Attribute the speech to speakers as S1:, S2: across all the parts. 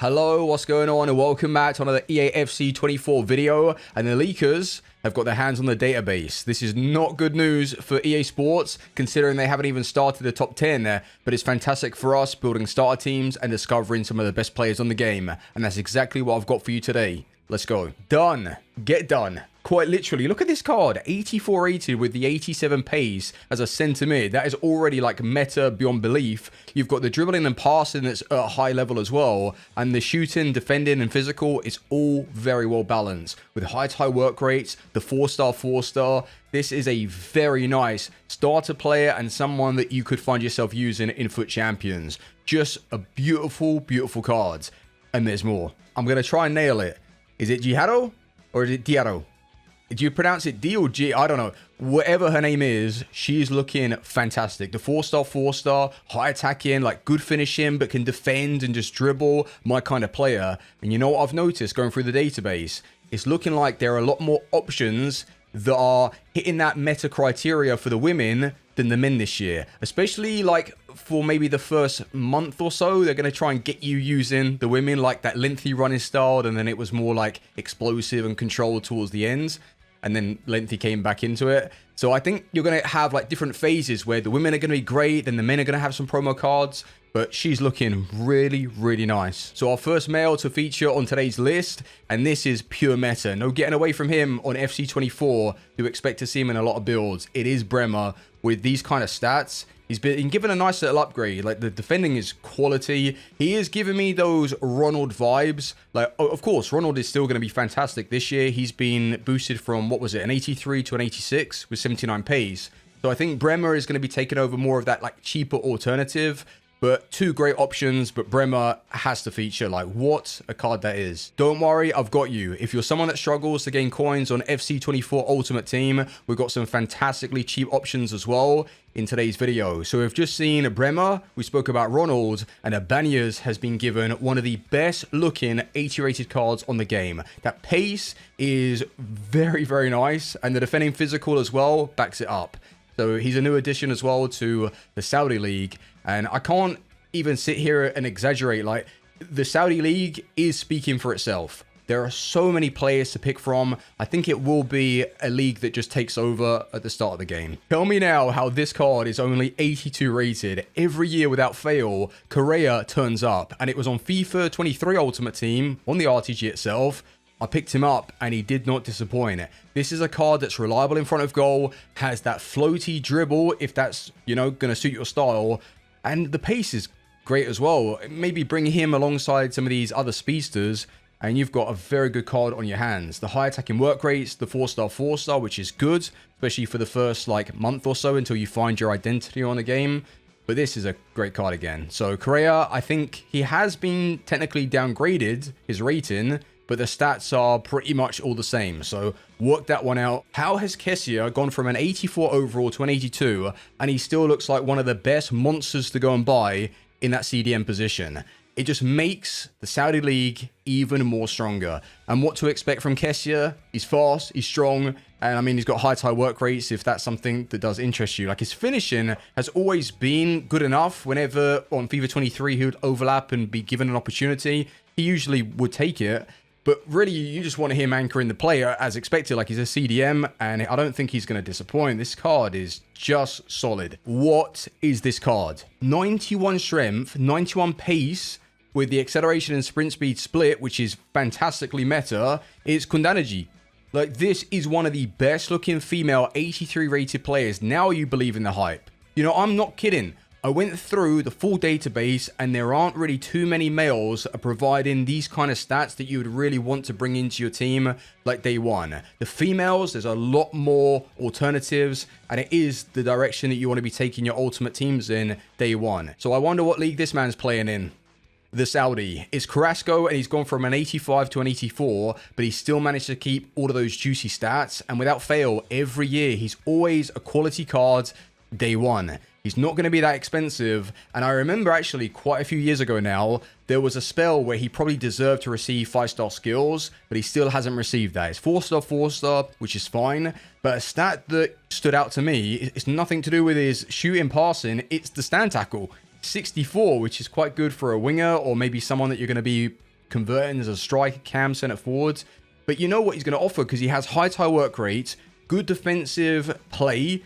S1: Hello, what's going on, and welcome back to another EAFC 24 video. And the leakers have got their hands on the database. This is not good news for EA Sports, considering they haven't even started the top 10 there, but it's fantastic for us building starter teams and discovering some of the best players on the game. And that's exactly what I've got for you today. Let's go. Done. Get done. Quite literally, look at this card, 84 rated with the 87 pace as a centre mid. That is already like meta beyond belief. You've got the dribbling and passing that's at a high level as well. And the shooting, defending and physical is all very well balanced. With high work rates, the 4-star. This is a very nice starter player and someone that you could find yourself using in FUT Champions. Just a beautiful card. And there's more. I'm going to try and nail it. Is it Jihado or is it Diaro? Do you pronounce it D or G? I don't know. Whatever her name is, she's looking fantastic. The 4-star, high attacking, like good finishing, but can defend and just dribble. My kind of player. And you know what I've noticed going through the database? It's looking like there are a lot more options that are hitting that meta criteria for the women than the men this year. Especially like for maybe the first month or so, they're going to try and get you using the women like that lengthy running style, and then it was more like explosive and controlled towards the ends. And then lengthy came back into it. So I think you're going to have like different phases where the women are going to be great, then the men are going to have some promo cards. But she's looking really nice. So our first male to feature on today's list, and this is pure meta. No getting away from him on FC24. You expect to see him in a lot of builds. It is Bremer with these kind of stats. He's been given a nice little upgrade. Like, the defending is quality. He is giving me those Ronald vibes. Like, of course, Ronald is still going to be fantastic this year. He's been boosted from, what was it, an 83 to an 86 with 79 pace. So I think Bremer is going to be taking over more of that, like, cheaper alternative. But two great options, but Bremer has to feature. Like, what a card that is. Don't worry, I've got you. If you're someone that struggles to gain coins on FC24 Ultimate Team, we've got some fantastically cheap options as well in today's video. So we've just seen Bremer, we spoke about Ronald, and Abanyas has been given one of the best looking 80 rated cards on the game. That pace is very nice, and the defending physical as well backs it up. So he's a new addition as well to the Saudi League. And I can't even sit here and exaggerate. Like, the Saudi League is speaking for itself. There are so many players to pick from. I think it will be a league that just takes over at the start of the game. Tell me now how this card is only 82 rated. Every year without fail, Correa turns up. And it was on FIFA 23 Ultimate Team, on the RTG itself. I picked him up and he did not disappoint. This is a card that's reliable in front of goal, has that floaty dribble if that's, you know, going to suit your style. And the pace is great as well. Maybe bring him alongside some of these other speedsters and you've got a very good card on your hands. The high attacking work rates, the 4-star, which is good, especially for the first like month or so until you find your identity on the game. But this is a great card again. So Correa, I think he has been technically downgraded, his rating, but the stats are pretty much all the same. So work that one out. How has Kessia gone from an 84 overall to an 82, and he still looks like one of the best monsters to go and buy in that CDM position? It just makes the Saudi League even more stronger. And what to expect from Kessia? He's fast, he's strong, and I mean, he's got high work rates if that's something that does interest you. Like, his finishing has always been good enough. Whenever on FIFA 23 he would overlap and be given an opportunity, he usually would take it. But really, you just want him anchoring the player as expected. Like, he's a CDM, and I don't think he's going to disappoint. This card is just solid. What is this card? 91 strength, 91 pace, with the acceleration and sprint speed split, which is fantastically meta. It's Kundanaji. Like, this is one of the best looking female 83 rated players. Now you believe in the hype. You know, I'm not kidding. I went through the full database and there aren't really too many males providing these kind of stats that you would really want to bring into your team like day one. The females, there's a lot more alternatives, and it is the direction that you want to be taking your ultimate teams in day one. So I wonder what league this man's playing in. The Saudi. It's Carrasco, and he's gone from an 85 to an 84, but he's still managed to keep all of those juicy stats, and without fail, every year, he's always a quality card day one. He's not going to be that expensive. And I remember actually quite a few years ago now, there was a spell where he probably deserved to receive 5-star skills, but he still hasn't received that. It's 4-star, which is fine. But a stat that stood out to me, it's nothing to do with his shooting, passing. It's the stand tackle. 64, which is quite good for a winger or maybe someone that you're going to be converting as a striker, cam, centre forward. But you know what he's going to offer because he has high tie work rate, good defensive play.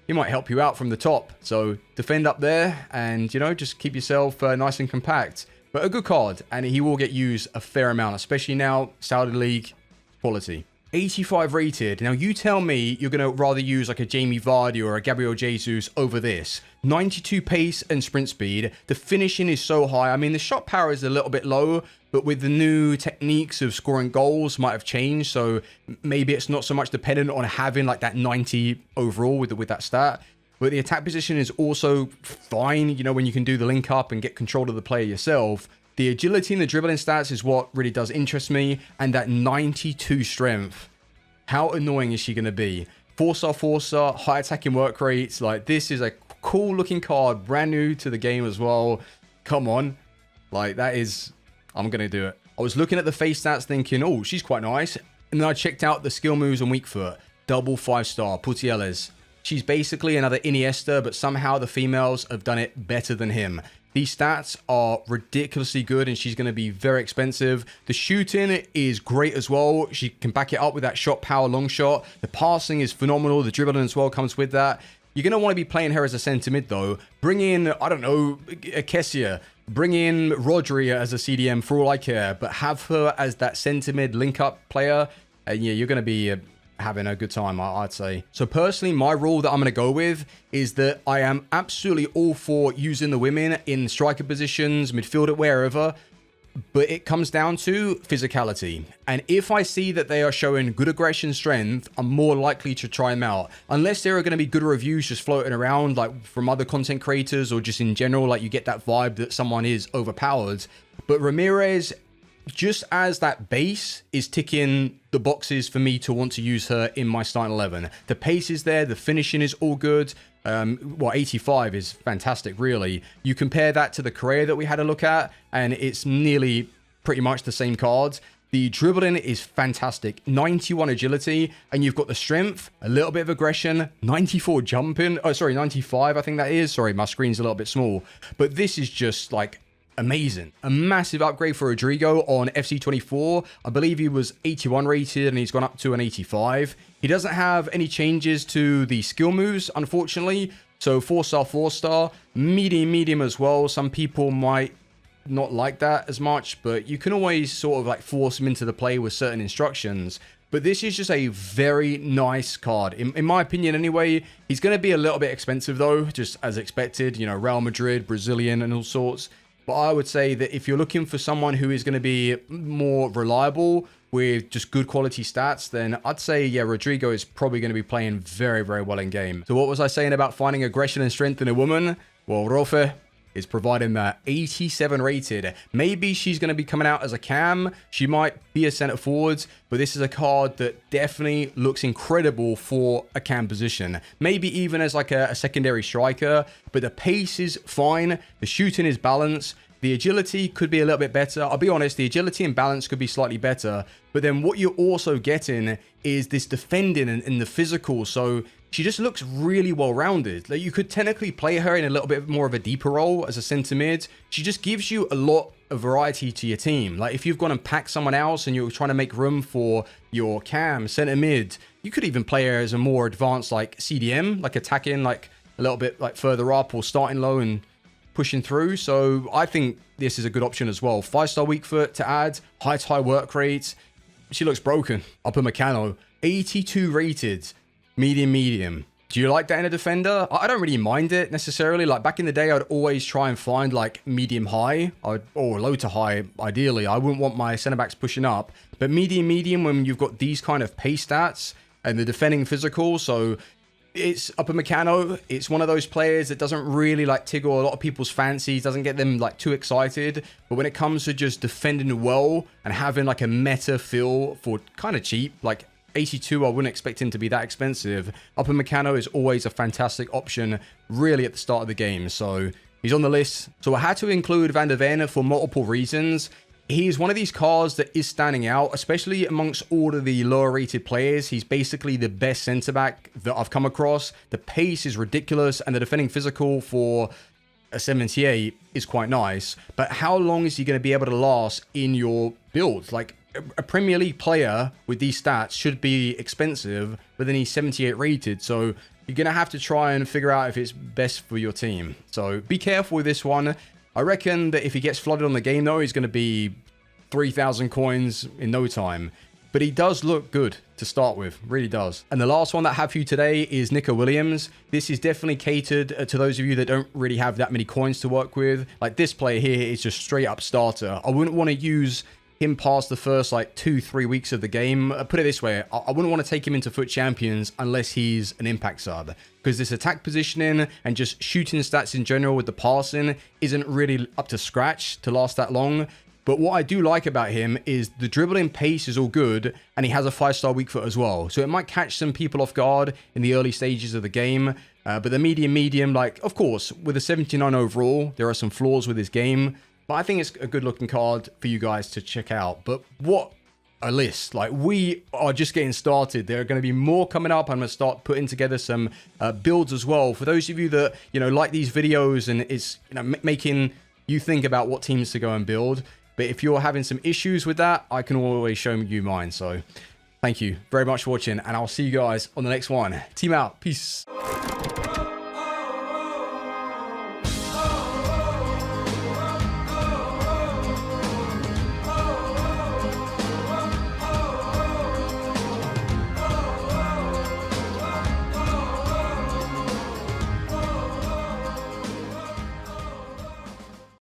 S1: He might help you out from the top. So defend up there and, you know, just keep yourself nice and compact. But a good card, and he will get used a fair amount, especially now, Saudi League quality. 85 rated. Now, you tell me you're going to rather use like a Jamie Vardy or a Gabriel Jesus over this. 92 pace and sprint speed. The finishing is so high. I mean, the shot power is a little bit low, but with the new techniques of scoring goals might have changed. So maybe it's not so much dependent on having like that 90 overall with that stat. But the attack position is also fine, you know, when you can do the link up and get control of the player yourself. The agility and the dribbling stats is what really does interest me. And that 92 strength. How annoying is she going to be? 4-star, high attacking work rates. Like, this is a cool looking card. Brand new to the game as well. Come on. Like, that is... I'm going to do it. I was looking at the face stats thinking, oh, she's quite nice. And then I checked out the skill moves on weak foot. Double 5-star. Putieles. She's basically another Iniesta, but somehow the females have done it better than him. These stats are ridiculously good, and she's going to be very expensive. The shooting is great as well. She can back it up with that shot power long shot. The passing is phenomenal. The dribbling as well comes with that. You're going to want to be playing her as a centre mid, though. Bring in, I don't know, Kessia. Bring in Rodri as a CDM for all I care, but have her as that centre mid link-up player. And yeah, you're going to be... having a good time, I'd say. So personally, my rule that I'm going to go with is that I am absolutely all for using the women in striker positions, midfielder, wherever, but it comes down to physicality. And if I see that they are showing good aggression strength, I'm more likely to try them out. Unless there are going to be good reviews just floating around, like from other content creators or just in general, like you get that vibe that someone is overpowered. But Ramirez, just as that base, is ticking the boxes for me to want to use her in my starting 11. The pace is there. The finishing is all good. 85 is fantastic, really. You compare that to the Correa that we had a look at, and it's nearly pretty much the same cards. The dribbling is fantastic. 91 agility, and you've got the strength, a little bit of aggression, 94 jumping. Oh, sorry, 95, I think that is. Sorry, my screen's a little bit small. But this is just like... amazing. A massive upgrade for Rodrigo on FC24. I believe he was 81 rated and he's gone up to an 85. He doesn't have any changes to the skill moves, unfortunately. So 4-star, medium as well. Some people might not like that as much, but you can always sort of like force him into the play with certain instructions. But this is just a very nice card. In my opinion anyway, he's going to be a little bit expensive though, just as expected. You know, Real Madrid, Brazilian and all sorts. But I would say that if you're looking for someone who is going to be more reliable with just good quality stats, then I'd say, yeah, Rodrigo is probably going to be playing very, very well in game. So what was I saying about finding aggression and strength in a woman? Well, Rofe is providing that. 87 rated. Maybe she's going to be coming out as a cam. She might be a center forward, but this is a card that definitely looks incredible for a cam position. Maybe even as like a secondary striker, but the pace is fine. The shooting is balanced. The agility could be a little bit better. I'll be honest, the agility and balance could be slightly better. But then what you're also getting is this defending and the physical. So she just looks really well-rounded. Like, you could technically play her in a little bit more of a deeper role as a centre mid. She just gives you a lot of variety to your team. Like, if you've gone and packed someone else and you're trying to make room for your cam, centre mid, you could even play her as a more advanced, like, CDM, like attacking, like, a little bit, like, further up or starting low and pushing through. So I think this is a good option as well. 5-star weak foot to add, high work rate. She looks broken. Upamecano, 82 rated. Medium. Do you like that in a defender? I don't really mind it necessarily. Like back in the day, I'd always try and find like medium high or low to high. Ideally, I wouldn't want my center backs pushing up, but medium when you've got these kind of pace stats and the defending physical. So it's Upamecano. It's one of those players that doesn't really like tickle a lot of people's fancies, doesn't get them like too excited. But when it comes to just defending well and having like a meta feel for kind of cheap, like 82, I wouldn't expect him to be that expensive. Upamecano is always a fantastic option, really, at the start of the game. So he's on the list. So I had to include Van der Ven for multiple reasons. He's one of these cards that is standing out, especially amongst all of the lower rated players. He's basically the best centre back that I've come across. The pace is ridiculous and the defending physical for a 78 is quite nice, but how long is he going to be able to last in your build? Like, a Premier League player with these stats should be expensive, but then he's 78 rated, so you're going to have to try and figure out if it's best for your team. So be careful with this one. I reckon that if he gets flooded on the game, though, he's going to be 3,000 coins in no time. But he does look good to start with, really does. And the last one that I have for you today is Nico Williams. This is definitely catered to those of you that don't really have that many coins to work with. Like, this player here is just straight up starter. I wouldn't want to use him past the first like 2-3 weeks of the game. Put it this way, I wouldn't want to take him into FUT Champions unless he's an impact sub, because this attack positioning and just shooting stats in general with the passing isn't really up to scratch to last that long. But what I do like about him is the dribbling pace is all good, and he has a 5-star weak foot as well. So it might catch some people off guard in the early stages of the game. But the medium, like, of course, with a 79 overall, there are some flaws with his game. But I think it's a good looking card for you guys to check out. But what a list. Like, we are just getting started. There are going to be more coming up. I'm going to start putting together some builds as well. For those of you that, like these videos and it's, making you think about what teams to go and build. But if you're having some issues with that, I can always show you mine. So thank you very much for watching, and I'll see you guys on the next one. Team out. Peace.